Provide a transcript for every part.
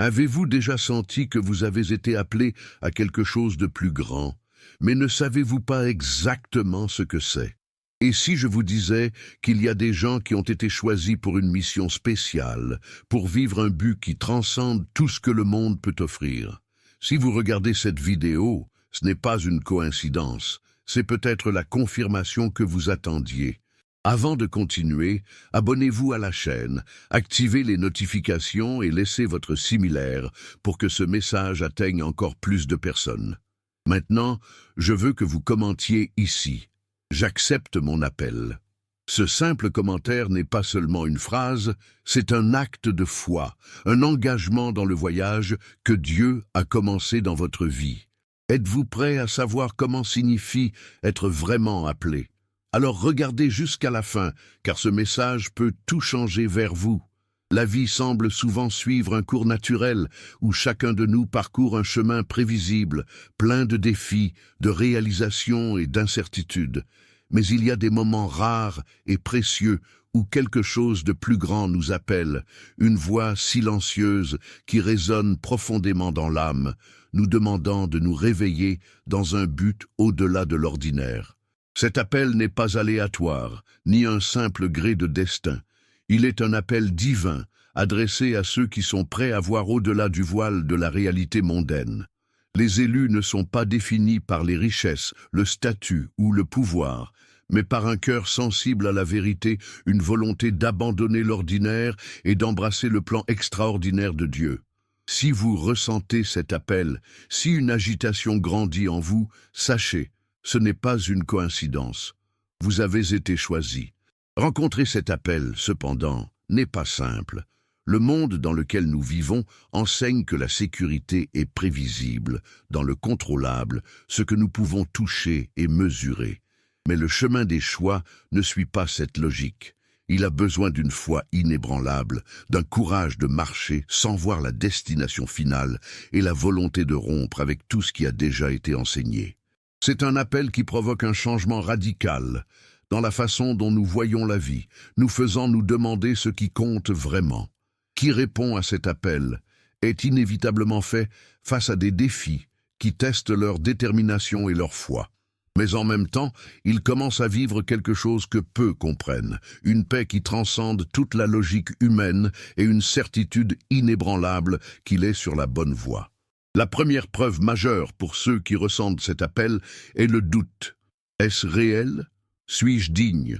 Avez-vous déjà senti que vous avez été appelé à quelque chose de plus grand, mais ne savez-vous pas exactement ce que c'est? Et si je vous disais qu'il y a des gens qui ont été choisis pour une mission spéciale, pour vivre un but qui transcende tout ce que le monde peut offrir? Si vous regardez cette vidéo, ce n'est pas une coïncidence, c'est peut-être la confirmation que vous attendiez. Avant de continuer, abonnez-vous à la chaîne, activez les notifications et laissez votre similaire pour que ce message atteigne encore plus de personnes. Maintenant, je veux que vous commentiez ici. J'accepte mon appel. Ce simple commentaire n'est pas seulement une phrase, c'est un acte de foi, un engagement dans le voyage que Dieu a commencé dans votre vie. Êtes-vous prêt à savoir comment signifie être vraiment appelé? Alors regardez jusqu'à la fin, car ce message peut tout changer vers vous. La vie semble souvent suivre un cours naturel, où chacun de nous parcourt un chemin prévisible, plein de défis, de réalisations et d'incertitudes. Mais il y a des moments rares et précieux où quelque chose de plus grand nous appelle, une voix silencieuse qui résonne profondément dans l'âme, nous demandant de nous réveiller dans un but au-delà de l'ordinaire. Cet appel n'est pas aléatoire, ni un simple gré de destin. Il est un appel divin, adressé à ceux qui sont prêts à voir au-delà du voile de la réalité mondaine. Les élus ne sont pas définis par les richesses, le statut ou le pouvoir, mais par un cœur sensible à la vérité, une volonté d'abandonner l'ordinaire et d'embrasser le plan extraordinaire de Dieu. Si vous ressentez cet appel, si une agitation grandit en vous, sachez, ce n'est pas une coïncidence. Vous avez été choisi. Rencontrer cet appel, cependant, n'est pas simple. Le monde dans lequel nous vivons enseigne que la sécurité est prévisible, dans le contrôlable, ce que nous pouvons toucher et mesurer. Mais le chemin des choix ne suit pas cette logique. Il a besoin d'une foi inébranlable, d'un courage de marcher sans voir la destination finale et la volonté de rompre avec tout ce qui a déjà été enseigné. C'est un appel qui provoque un changement radical dans la façon dont nous voyons la vie, nous faisant nous demander ce qui compte vraiment. Qui répond à cet appel est inévitablement fait face à des défis qui testent leur détermination et leur foi. Mais en même temps, ils commencent à vivre quelque chose que peu comprennent, une paix qui transcende toute la logique humaine et une certitude inébranlable qu'il est sur la bonne voie. La première preuve majeure pour ceux qui ressentent cet appel est le doute. Est-ce réel? Suis-je digne?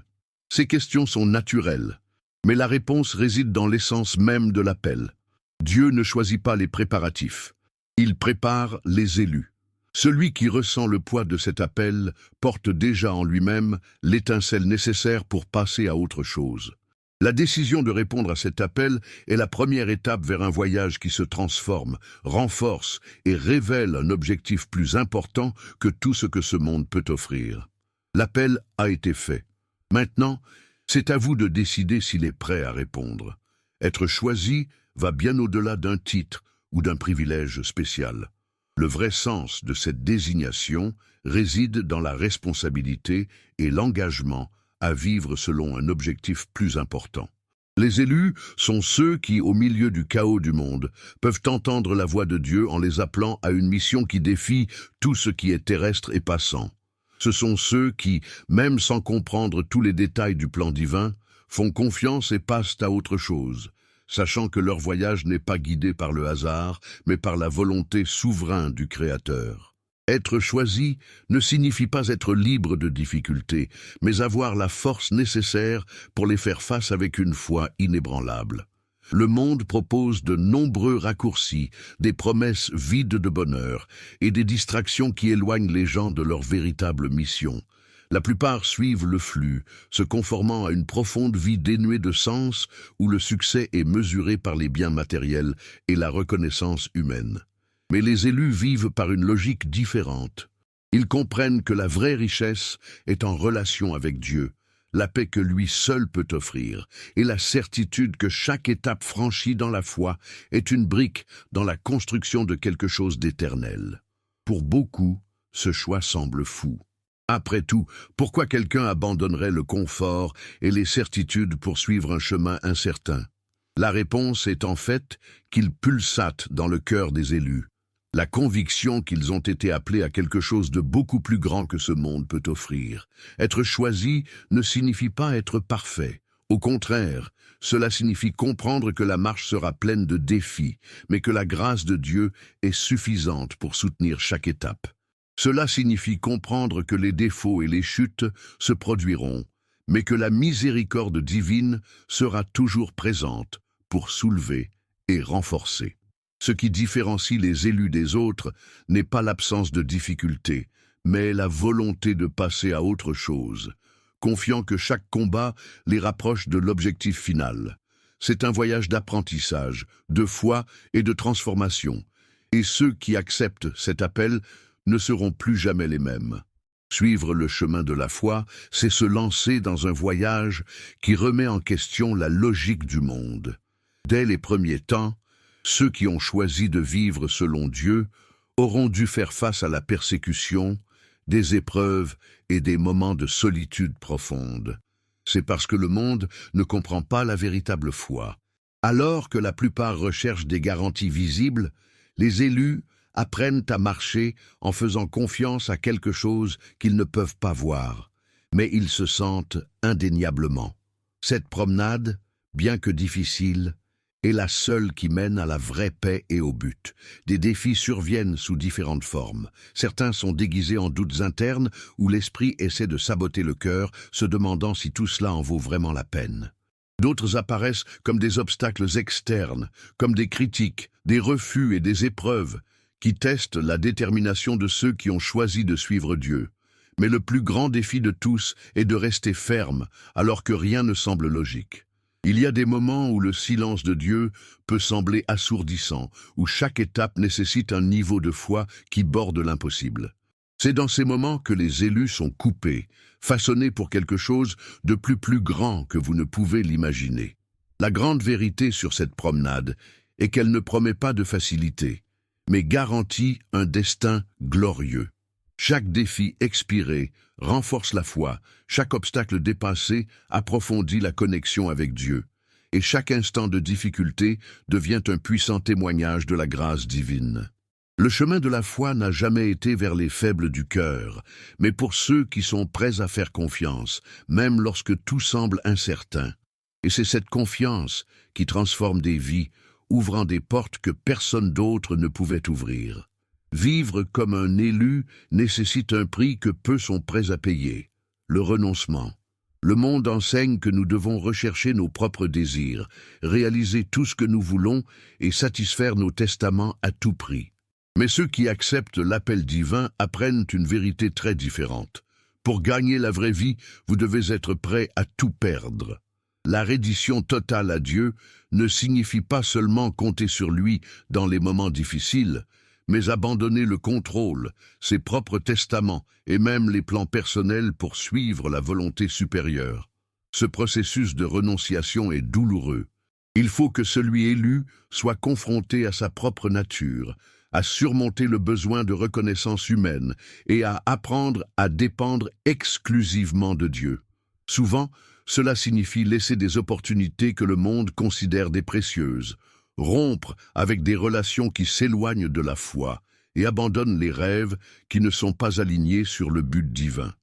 Ces questions sont naturelles, mais la réponse réside dans l'essence même de l'appel. Dieu ne choisit pas les préparatifs, il prépare les élus. Celui qui ressent le poids de cet appel porte déjà en lui-même l'étincelle nécessaire pour passer à autre chose. La décision de répondre à cet appel est la première étape vers un voyage qui se transforme, renforce et révèle un objectif plus important que tout ce que ce monde peut offrir. L'appel a été fait. Maintenant, c'est à vous de décider s'il est prêt à répondre. Être choisi va bien au-delà d'un titre ou d'un privilège spécial. Le vrai sens de cette désignation réside dans la responsabilité et l'engagement à vivre selon un objectif plus important. Les élus sont ceux qui, au milieu du chaos du monde, peuvent entendre la voix de Dieu en les appelant à une mission qui défie tout ce qui est terrestre et passant. Ce sont ceux qui, même sans comprendre tous les détails du plan divin, font confiance et passent à autre chose, sachant que leur voyage n'est pas guidé par le hasard, mais par la volonté souveraine du Créateur. Être choisi ne signifie pas être libre de difficultés, mais avoir la force nécessaire pour les faire face avec une foi inébranlable. Le monde propose de nombreux raccourcis, des promesses vides de bonheur et des distractions qui éloignent les gens de leur véritable mission. La plupart suivent le flux, se conformant à une profonde vie dénuée de sens où le succès est mesuré par les biens matériels et la reconnaissance humaine. Mais les élus vivent par une logique différente. Ils comprennent que la vraie richesse est en relation avec Dieu, la paix que lui seul peut offrir, et la certitude que chaque étape franchie dans la foi est une brique dans la construction de quelque chose d'éternel. Pour beaucoup, ce choix semble fou. Après tout, pourquoi quelqu'un abandonnerait le confort et les certitudes pour suivre un chemin incertain? La réponse est en fait qu'il pulsate dans le cœur des élus. La conviction qu'ils ont été appelés à quelque chose de beaucoup plus grand que ce monde peut offrir. Être choisi ne signifie pas être parfait. Au contraire, cela signifie comprendre que la marche sera pleine de défis, mais que la grâce de Dieu est suffisante pour soutenir chaque étape. Cela signifie comprendre que les défauts et les chutes se produiront, mais que la miséricorde divine sera toujours présente pour soulever et renforcer. Ce qui différencie les élus des autres n'est pas l'absence de difficultés, mais la volonté de passer à autre chose, confiant que chaque combat les rapproche de l'objectif final. C'est un voyage d'apprentissage, de foi et de transformation, et ceux qui acceptent cet appel ne seront plus jamais les mêmes. Suivre le chemin de la foi, c'est se lancer dans un voyage qui remet en question la logique du monde. Dès les premiers temps, ceux qui ont choisi de vivre selon Dieu auront dû faire face à la persécution, des épreuves et des moments de solitude profonde. C'est parce que le monde ne comprend pas la véritable foi. Alors que la plupart recherchent des garanties visibles, les élus apprennent à marcher en faisant confiance à quelque chose qu'ils ne peuvent pas voir, mais ils se sentent indéniablement. Cette promenade, bien que difficile, est la seule qui mène à la vraie paix et au but. Des défis surviennent sous différentes formes. Certains sont déguisés en doutes internes où l'esprit essaie de saboter le cœur, se demandant si tout cela en vaut vraiment la peine. D'autres apparaissent comme des obstacles externes, comme des critiques, des refus et des épreuves qui testent la détermination de ceux qui ont choisi de suivre Dieu. Mais le plus grand défi de tous est de rester ferme alors que rien ne semble logique. Il y a des moments où le silence de Dieu peut sembler assourdissant, où chaque étape nécessite un niveau de foi qui borde l'impossible. C'est dans ces moments que les élus sont coupés, façonnés pour quelque chose de plus grand que vous ne pouvez l'imaginer. La grande vérité sur cette promenade est qu'elle ne promet pas de facilité, mais garantit un destin glorieux. Chaque défi expiré renforce la foi, chaque obstacle dépassé approfondit la connexion avec Dieu, et chaque instant de difficulté devient un puissant témoignage de la grâce divine. Le chemin de la foi n'a jamais été vers les faibles du cœur, mais pour ceux qui sont prêts à faire confiance, même lorsque tout semble incertain. Et c'est cette confiance qui transforme des vies, ouvrant des portes que personne d'autre ne pouvait ouvrir. Vivre comme un élu nécessite un prix que peu sont prêts à payer, le renoncement. Le monde enseigne que nous devons rechercher nos propres désirs, réaliser tout ce que nous voulons et satisfaire nos testaments à tout prix. Mais ceux qui acceptent l'appel divin apprennent une vérité très différente. Pour gagner la vraie vie, vous devez être prêt à tout perdre. La reddition totale à Dieu ne signifie pas seulement compter sur lui dans les moments difficiles, mais abandonner le contrôle, ses propres testaments et même les plans personnels pour suivre la volonté supérieure. Ce processus de renonciation est douloureux. Il faut que celui élu soit confronté à sa propre nature, à surmonter le besoin de reconnaissance humaine et à apprendre à dépendre exclusivement de Dieu. Souvent, cela signifie laisser des opportunités que le monde considère des précieuses, rompre avec des relations qui s'éloignent de la foi et abandonnent les rêves qui ne sont pas alignés sur le but divin.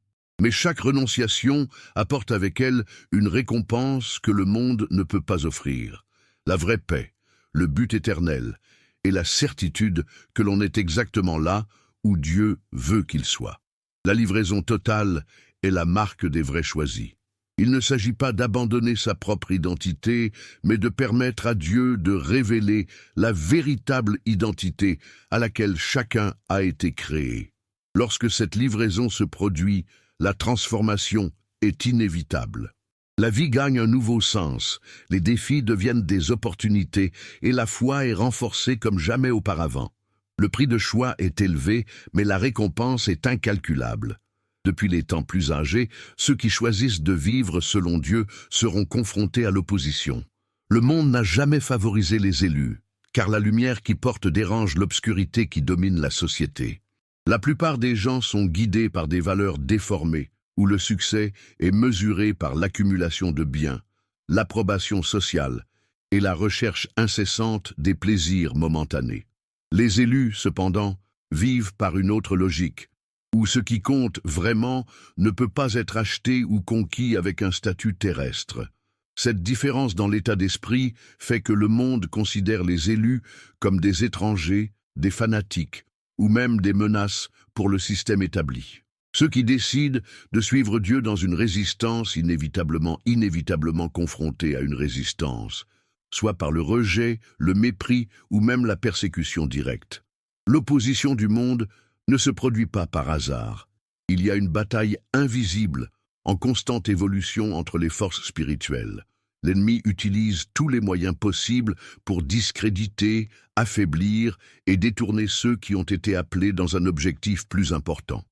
Mais chaque renonciation apporte avec elle une récompense que le monde ne peut pas offrir. La vraie paix, le but éternel et la certitude que l'on est exactement là où Dieu veut qu'il soit. La livraison totale est la marque des vrais choisis. Il ne s'agit pas d'abandonner sa propre identité, mais de permettre à Dieu de révéler la véritable identité à laquelle chacun a été créé. Lorsque cette livraison se produit, la transformation est inévitable. La vie gagne un nouveau sens, les défis deviennent des opportunités et la foi est renforcée comme jamais auparavant. Le prix de choix est élevé, mais la récompense est incalculable. Depuis les temps plus âgés, ceux qui choisissent de vivre selon Dieu seront confrontés à l'opposition. Le monde n'a jamais favorisé les élus, car la lumière qui porte dérange l'obscurité qui domine la société. La plupart des gens sont guidés par des valeurs déformées, où le succès est mesuré par l'accumulation de biens, l'approbation sociale et la recherche incessante des plaisirs momentanés. Les élus, cependant, vivent par une autre logique, où ce qui compte vraiment ne peut pas être acheté ou conquis avec un statut terrestre. Cette différence dans l'état d'esprit fait que le monde considère les élus comme des étrangers, des fanatiques, ou même des menaces pour le système établi. Ceux qui décident de suivre Dieu dans une résistance inévitablement confrontés à une résistance, soit par le rejet, le mépris ou même la persécution directe. L'opposition du monde ne se produit pas par hasard. Il y a une bataille invisible, en constante évolution entre les forces spirituelles. L'ennemi utilise tous les moyens possibles pour discréditer, affaiblir et détourner ceux qui ont été appelés dans un objectif plus important.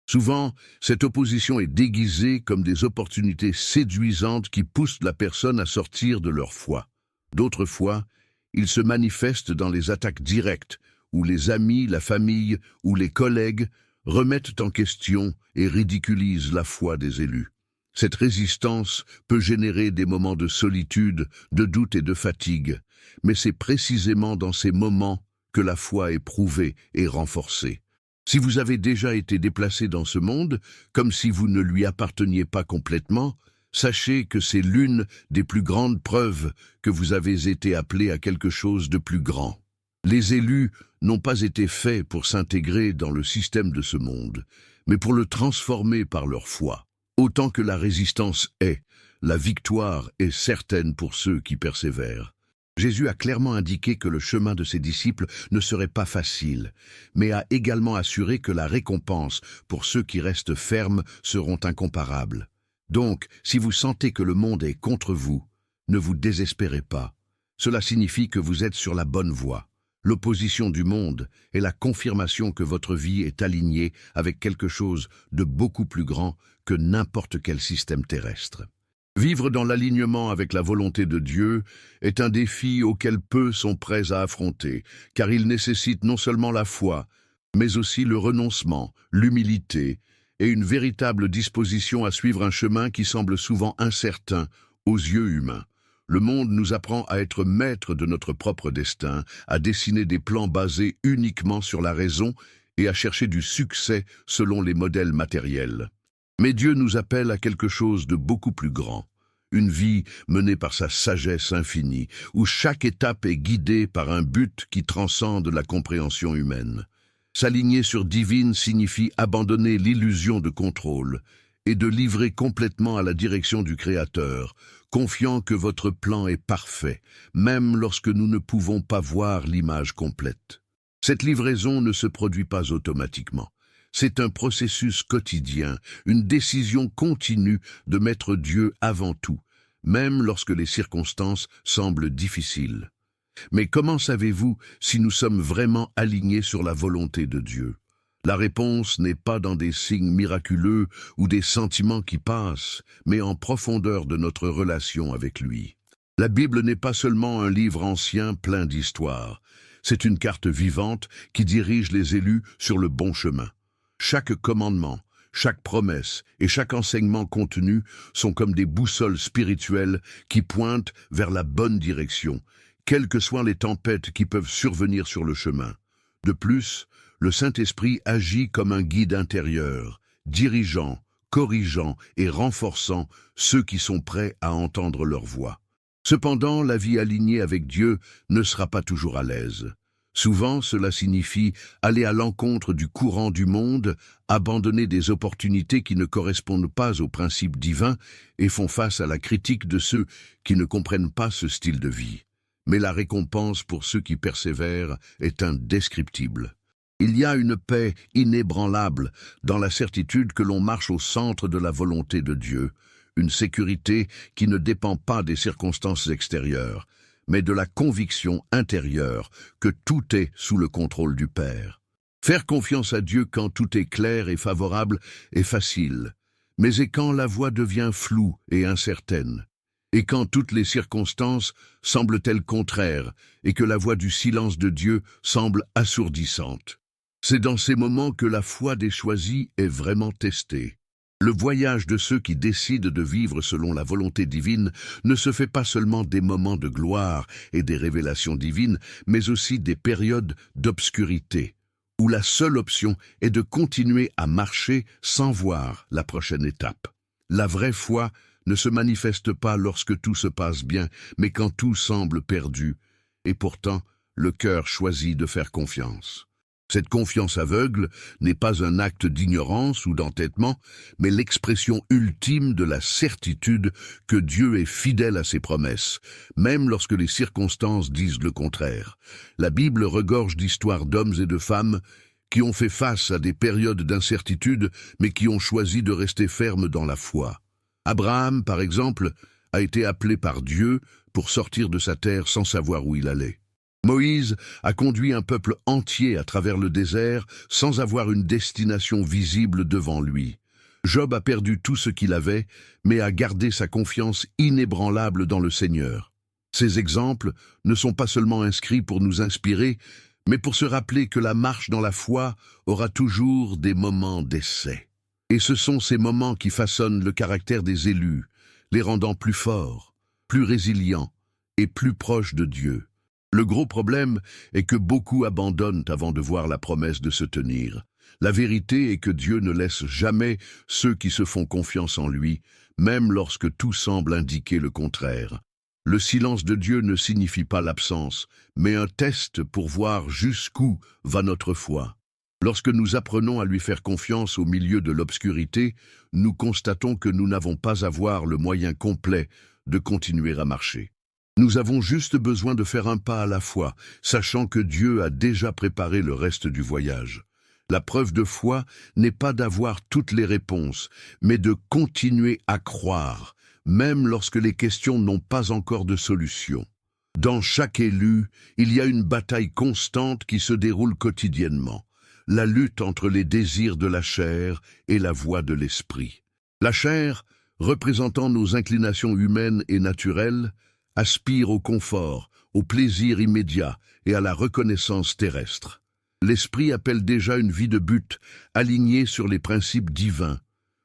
Souvent, cette opposition est déguisée comme des opportunités séduisantes qui poussent la personne à sortir de leur foi. D'autres fois, il se manifeste dans les attaques directes, où les amis, la famille ou les collègues remettent en question et ridiculisent la foi des élus. Cette résistance peut générer des moments de solitude, de doute et de fatigue, mais c'est précisément dans ces moments que la foi est prouvée et renforcée. Si vous avez déjà été déplacé dans ce monde, comme si vous ne lui apparteniez pas complètement, sachez que c'est l'une des plus grandes preuves que vous avez été appelé à quelque chose de plus grand. Les élus n'ont pas été faits pour s'intégrer dans le système de ce monde, mais pour le transformer par leur foi. Autant que la résistance est, la victoire est certaine pour ceux qui persévèrent. Jésus a clairement indiqué que le chemin de ses disciples ne serait pas facile, mais a également assuré que la récompense pour ceux qui restent fermes seront incomparables. Donc, si vous sentez que le monde est contre vous, ne vous désespérez pas. Cela signifie que vous êtes sur la bonne voie. L'opposition du monde est la confirmation que votre vie est alignée avec quelque chose de beaucoup plus grand que n'importe quel système terrestre. Vivre dans l'alignement avec la volonté de Dieu est un défi auquel peu sont prêts à affronter, car il nécessite non seulement la foi, mais aussi le renoncement, l'humilité et une véritable disposition à suivre un chemin qui semble souvent incertain aux yeux humains. Le monde nous apprend à être maîtres de notre propre destin, à dessiner des plans basés uniquement sur la raison et à chercher du succès selon les modèles matériels. Mais Dieu nous appelle à quelque chose de beaucoup plus grand. Une vie menée par sa sagesse infinie, où chaque étape est guidée par un but qui transcende la compréhension humaine. S'aligner sur divine signifie abandonner l'illusion de contrôle et de livrer complètement à la direction du Créateur, confiant que votre plan est parfait, même lorsque nous ne pouvons pas voir l'image complète. Cette livraison ne se produit pas automatiquement. C'est un processus quotidien, une décision continue de mettre Dieu avant tout, même lorsque les circonstances semblent difficiles. Mais comment savez-vous si nous sommes vraiment alignés sur la volonté de Dieu? La réponse n'est pas dans des signes miraculeux ou des sentiments qui passent, mais en profondeur de notre relation avec lui. La Bible n'est pas seulement un livre ancien plein d'histoires. C'est une carte vivante qui dirige les élus sur le bon chemin. Chaque commandement, chaque promesse et chaque enseignement contenu sont comme des boussoles spirituelles qui pointent vers la bonne direction, quelles que soient les tempêtes qui peuvent survenir sur le chemin. De plus, le Saint-Esprit agit comme un guide intérieur, dirigeant, corrigeant et renforçant ceux qui sont prêts à entendre leur voix. Cependant, la vie alignée avec Dieu ne sera pas toujours à l'aise. Souvent, cela signifie aller à l'encontre du courant du monde, abandonner des opportunités qui ne correspondent pas aux principes divins et font face à la critique de ceux qui ne comprennent pas ce style de vie. Mais la récompense pour ceux qui persévèrent est indescriptible. Il y a une paix inébranlable dans la certitude que l'on marche au centre de la volonté de Dieu, une sécurité qui ne dépend pas des circonstances extérieures, mais de la conviction intérieure que tout est sous le contrôle du Père. Faire confiance à Dieu quand tout est clair et favorable est facile, mais et quand la voie devient floue et incertaine, et quand toutes les circonstances semblent-elles contraires et que la voix du silence de Dieu semble assourdissante. C'est dans ces moments que la foi des choisis est vraiment testée. Le voyage de ceux qui décident de vivre selon la volonté divine ne se fait pas seulement des moments de gloire et des révélations divines, mais aussi des périodes d'obscurité, où la seule option est de continuer à marcher sans voir la prochaine étape. La vraie foi ne se manifeste pas lorsque tout se passe bien, mais quand tout semble perdu, et pourtant le cœur choisit de faire confiance. Cette confiance aveugle n'est pas un acte d'ignorance ou d'entêtement, mais l'expression ultime de la certitude que Dieu est fidèle à ses promesses, même lorsque les circonstances disent le contraire. La Bible regorge d'histoires d'hommes et de femmes qui ont fait face à des périodes d'incertitude, mais qui ont choisi de rester fermes dans la foi. Abraham, par exemple, a été appelé par Dieu pour sortir de sa terre sans savoir où il allait. Moïse a conduit un peuple entier à travers le désert sans avoir une destination visible devant lui. Job a perdu tout ce qu'il avait, mais a gardé sa confiance inébranlable dans le Seigneur. Ces exemples ne sont pas seulement inscrits pour nous inspirer, mais pour se rappeler que la marche dans la foi aura toujours des moments d'essai. Et ce sont ces moments qui façonnent le caractère des élus, les rendant plus forts, plus résilients et plus proches de Dieu. Le gros problème est que beaucoup abandonnent avant de voir la promesse de se tenir. La vérité est que Dieu ne laisse jamais ceux qui se font confiance en lui, même lorsque tout semble indiquer le contraire. Le silence de Dieu ne signifie pas l'absence, mais un test pour voir jusqu'où va notre foi. Lorsque nous apprenons à lui faire confiance au milieu de l'obscurité, nous constatons que nous n'avons pas à voir le moyen complet de continuer à marcher. Nous avons juste besoin de faire un pas à la fois, sachant que Dieu a déjà préparé le reste du voyage. La preuve de foi n'est pas d'avoir toutes les réponses, mais de continuer à croire, même lorsque les questions n'ont pas encore de solution. Dans chaque élu, il y a une bataille constante qui se déroule quotidiennement, la lutte entre les désirs de la chair et la voix de l'esprit. La chair, représentant nos inclinations humaines et naturelles, aspire au confort, au plaisir immédiat et à la reconnaissance terrestre. L'esprit appelle déjà une vie de but, alignée sur les principes divins,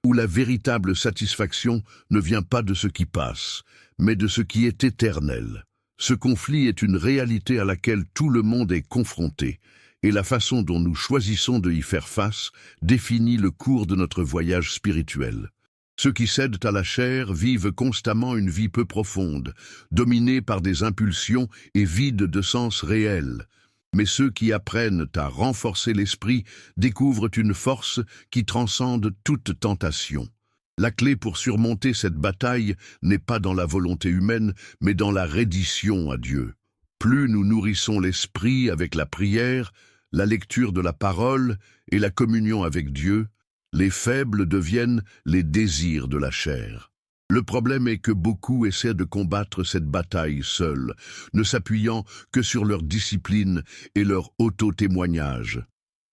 où la véritable satisfaction ne vient pas de ce qui passe, mais de ce qui est éternel. Ce conflit est une réalité à laquelle tout le monde est confronté, et la façon dont nous choisissons de y faire face définit le cours de notre voyage spirituel. Ceux qui cèdent à la chair vivent constamment une vie peu profonde, dominée par des impulsions et vide de sens réel. Mais ceux qui apprennent à renforcer l'esprit découvrent une force qui transcende toute tentation. La clé pour surmonter cette bataille n'est pas dans la volonté humaine, mais dans la reddition à Dieu. Plus nous nourrissons l'esprit avec la prière, la lecture de la parole et la communion avec Dieu, les faibles deviennent les désirs de la chair. Le problème est que beaucoup essaient de combattre cette bataille seuls, ne s'appuyant que sur leur discipline et leur auto-témoignage.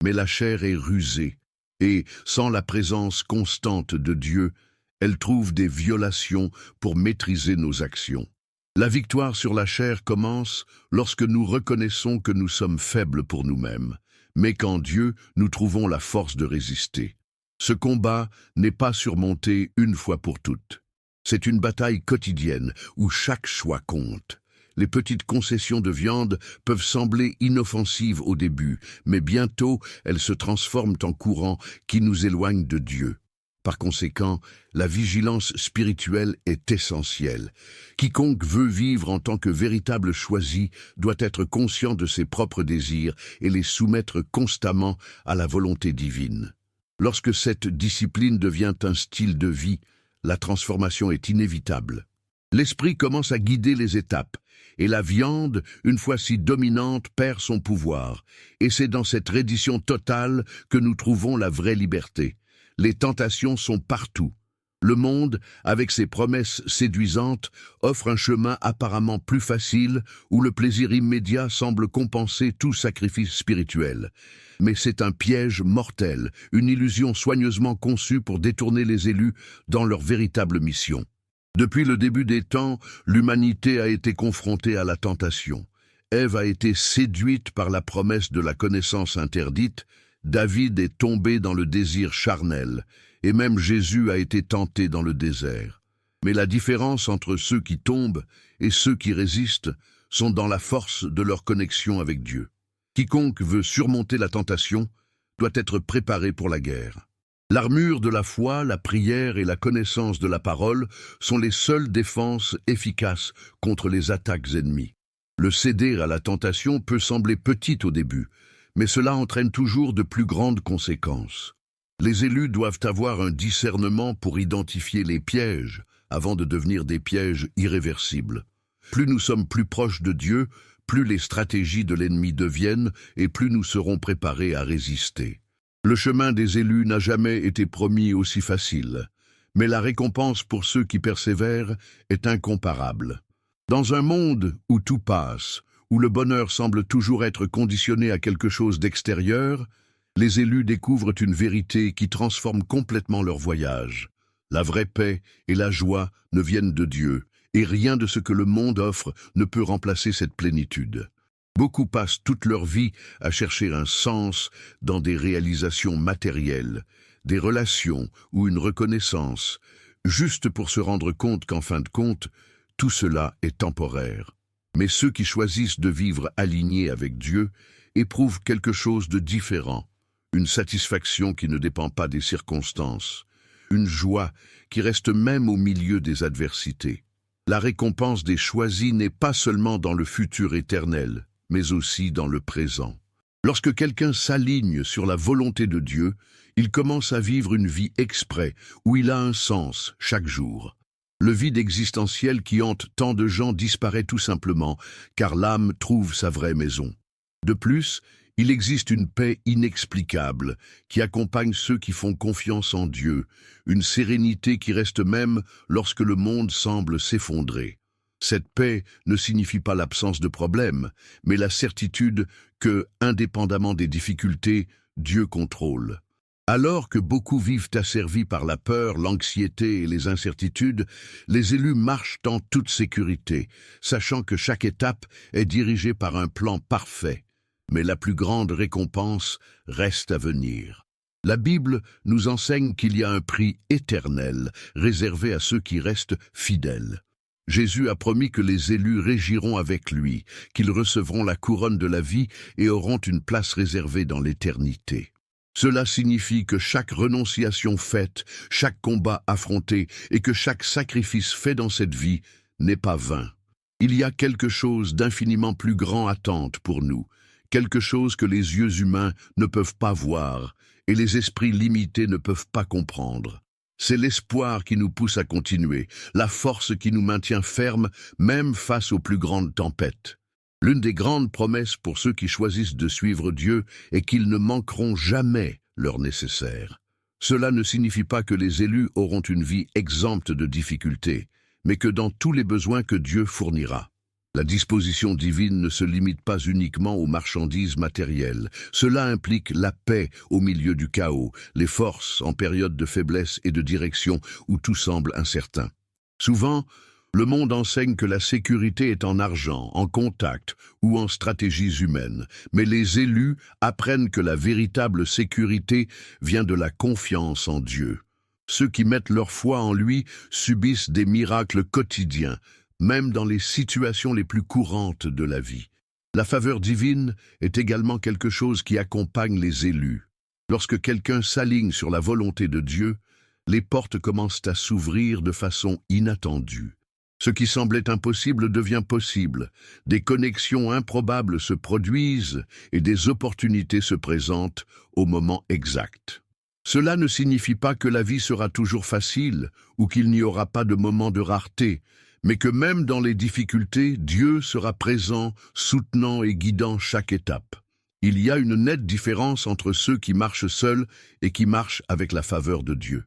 Mais la chair est rusée, et, sans la présence constante de Dieu, elle trouve des violations pour maîtriser nos actions. La victoire sur la chair commence lorsque nous reconnaissons que nous sommes faibles pour nous-mêmes, mais qu'en Dieu, nous trouvons la force de résister. Ce combat n'est pas surmonté une fois pour toutes. C'est une bataille quotidienne où chaque choix compte. Les petites concessions de viande peuvent sembler inoffensives au début, mais bientôt elles se transforment en courants qui nous éloignent de Dieu. Par conséquent, la vigilance spirituelle est essentielle. Quiconque veut vivre en tant que véritable choisi doit être conscient de ses propres désirs et les soumettre constamment à la volonté divine. Lorsque cette discipline devient un style de vie, la transformation est inévitable. L'esprit commence à guider les étapes, et la viande, une fois si dominante, perd son pouvoir. Et c'est dans cette reddition totale que nous trouvons la vraie liberté. Les tentations sont partout. Le monde, avec ses promesses séduisantes, offre un chemin apparemment plus facile où le plaisir immédiat semble compenser tout sacrifice spirituel. Mais c'est un piège mortel, une illusion soigneusement conçue pour détourner les élus dans leur véritable mission. Depuis le début des temps, l'humanité a été confrontée à la tentation. Ève a été séduite par la promesse de la connaissance interdite, David est tombé dans le désir charnel, et même Jésus a été tenté dans le désert. Mais la différence entre ceux qui tombent et ceux qui résistent sont dans la force de leur connexion avec Dieu. Quiconque veut surmonter la tentation doit être préparé pour la guerre. L'armure de la foi, la prière et la connaissance de la parole sont les seules défenses efficaces contre les attaques ennemies. Le céder à la tentation peut sembler petit au début, mais cela entraîne toujours de plus grandes conséquences. Les élus doivent avoir un discernement pour identifier les pièges avant de devenir des pièges irréversibles. Plus nous sommes plus proches de Dieu, plus les stratégies de l'ennemi deviennent et plus nous serons préparés à résister. Le chemin des élus n'a jamais été promis aussi facile, mais la récompense pour ceux qui persévèrent est incomparable. Dans un monde où tout passe, où le bonheur semble toujours être conditionné à quelque chose d'extérieur, les élus découvrent une vérité qui transforme complètement leur voyage. La vraie paix et la joie ne viennent de Dieu, et rien de ce que le monde offre ne peut remplacer cette plénitude. Beaucoup passent toute leur vie à chercher un sens dans des réalisations matérielles, des relations ou une reconnaissance, juste pour se rendre compte qu'en fin de compte, tout cela est temporaire. Mais ceux qui choisissent de vivre alignés avec Dieu éprouvent quelque chose de différent, une satisfaction qui ne dépend pas des circonstances, une joie qui reste même au milieu des adversités. La récompense des choisis n'est pas seulement dans le futur éternel, mais aussi dans le présent. Lorsque quelqu'un s'aligne sur la volonté de Dieu, il commence à vivre une vie exprès, où il a un sens chaque jour. Le vide existentiel qui hante tant de gens disparaît tout simplement, car l'âme trouve sa vraie maison. De plus, il existe une paix inexplicable qui accompagne ceux qui font confiance en Dieu, une sérénité qui reste même lorsque le monde semble s'effondrer. Cette paix ne signifie pas l'absence de problèmes, mais la certitude que, indépendamment des difficultés, Dieu contrôle. Alors que beaucoup vivent asservis par la peur, l'anxiété et les incertitudes, les élus marchent en toute sécurité, sachant que chaque étape est dirigée par un plan parfait. Mais la plus grande récompense reste à venir. La Bible nous enseigne qu'il y a un prix éternel réservé à ceux qui restent fidèles. Jésus a promis que les élus régiront avec lui, qu'ils recevront la couronne de la vie et auront une place réservée dans l'éternité. Cela signifie que chaque renonciation faite, chaque combat affronté et que chaque sacrifice fait dans cette vie n'est pas vain. Il y a quelque chose d'infiniment plus grand à attendre pour nous, quelque chose que les yeux humains ne peuvent pas voir et les esprits limités ne peuvent pas comprendre. C'est l'espoir qui nous pousse à continuer, la force qui nous maintient fermes, même face aux plus grandes tempêtes. L'une des grandes promesses pour ceux qui choisissent de suivre Dieu est qu'ils ne manqueront jamais leur nécessaire. Cela ne signifie pas que les élus auront une vie exempte de difficultés, mais que dans tous les besoins que Dieu fournira. La disposition divine ne se limite pas uniquement aux marchandises matérielles. Cela implique la paix au milieu du chaos, les forces en période de faiblesse et de direction où tout semble incertain. Souvent, le monde enseigne que la sécurité est en argent, en contact ou en stratégies humaines, mais les élus apprennent que la véritable sécurité vient de la confiance en Dieu. Ceux qui mettent leur foi en lui subissent des miracles quotidiens, même dans les situations les plus courantes de la vie. La faveur divine est également quelque chose qui accompagne les élus. Lorsque quelqu'un s'aligne sur la volonté de Dieu, les portes commencent à s'ouvrir de façon inattendue. Ce qui semblait impossible devient possible, des connexions improbables se produisent et des opportunités se présentent au moment exact. Cela ne signifie pas que la vie sera toujours facile ou qu'il n'y aura pas de moments de rareté, mais que même dans les difficultés, Dieu sera présent, soutenant et guidant chaque étape. Il y a une nette différence entre ceux qui marchent seuls et qui marchent avec la faveur de Dieu.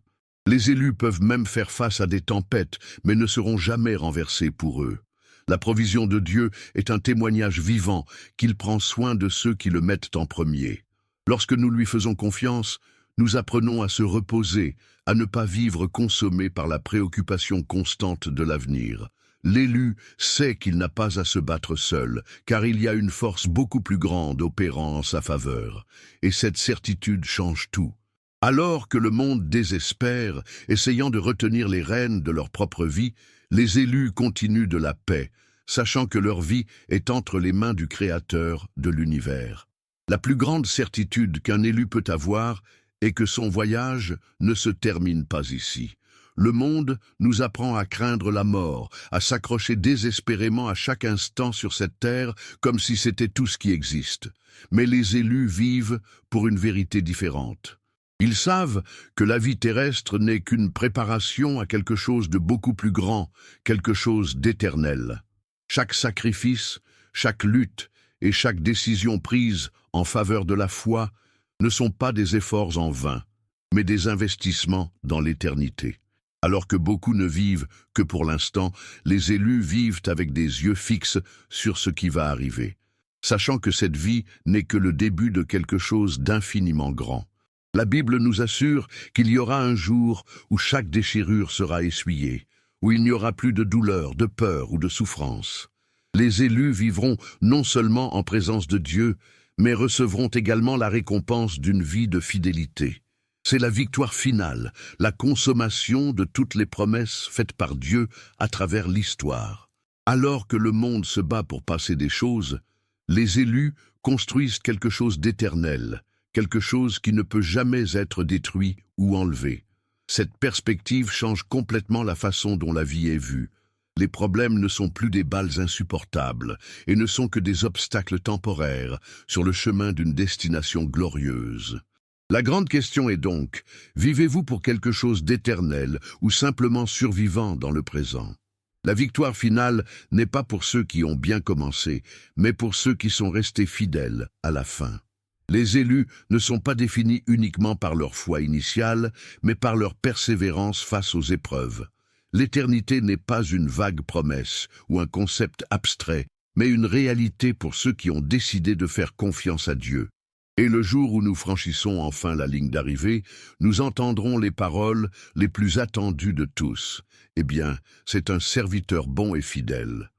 Les élus peuvent même faire face à des tempêtes, mais ne seront jamais renversés pour eux. La provision de Dieu est un témoignage vivant qu'il prend soin de ceux qui le mettent en premier. Lorsque nous lui faisons confiance, nous apprenons à se reposer, à ne pas vivre consommés par la préoccupation constante de l'avenir. L'élu sait qu'il n'a pas à se battre seul, car il y a une force beaucoup plus grande opérant en sa faveur. Et cette certitude change tout. Alors que le monde désespère, essayant de retenir les rênes de leur propre vie, les élus continuent de la paix, sachant que leur vie est entre les mains du Créateur de l'univers. La plus grande certitude qu'un élu peut avoir est que son voyage ne se termine pas ici. Le monde nous apprend à craindre la mort, à s'accrocher désespérément à chaque instant sur cette terre comme si c'était tout ce qui existe. Mais les élus vivent pour une vérité différente. Ils savent que la vie terrestre n'est qu'une préparation à quelque chose de beaucoup plus grand, quelque chose d'éternel. Chaque sacrifice, chaque lutte et chaque décision prise en faveur de la foi ne sont pas des efforts en vain, mais des investissements dans l'éternité. Alors que beaucoup ne vivent que pour l'instant, les élus vivent avec des yeux fixes sur ce qui va arriver, sachant que cette vie n'est que le début de quelque chose d'infiniment grand. La Bible nous assure qu'il y aura un jour où chaque déchirure sera essuyée, où il n'y aura plus de douleur, de peur ou de souffrance. Les élus vivront non seulement en présence de Dieu, mais recevront également la récompense d'une vie de fidélité. C'est la victoire finale, la consommation de toutes les promesses faites par Dieu à travers l'histoire. Alors que le monde se bat pour passer des choses, les élus construisent quelque chose d'éternel, quelque chose qui ne peut jamais être détruit ou enlevé. Cette perspective change complètement la façon dont la vie est vue. Les problèmes ne sont plus des balles insupportables et ne sont que des obstacles temporaires sur le chemin d'une destination glorieuse. La grande question est donc, vivez-vous pour quelque chose d'éternel ou simplement survivant dans le présent? La victoire finale n'est pas pour ceux qui ont bien commencé, mais pour ceux qui sont restés fidèles à la fin. Les élus ne sont pas définis uniquement par leur foi initiale, mais par leur persévérance face aux épreuves. L'éternité n'est pas une vague promesse ou un concept abstrait, mais une réalité pour ceux qui ont décidé de faire confiance à Dieu. Et le jour où nous franchissons enfin la ligne d'arrivée, nous entendrons les paroles les plus attendues de tous. Eh bien, c'est un serviteur bon et fidèle.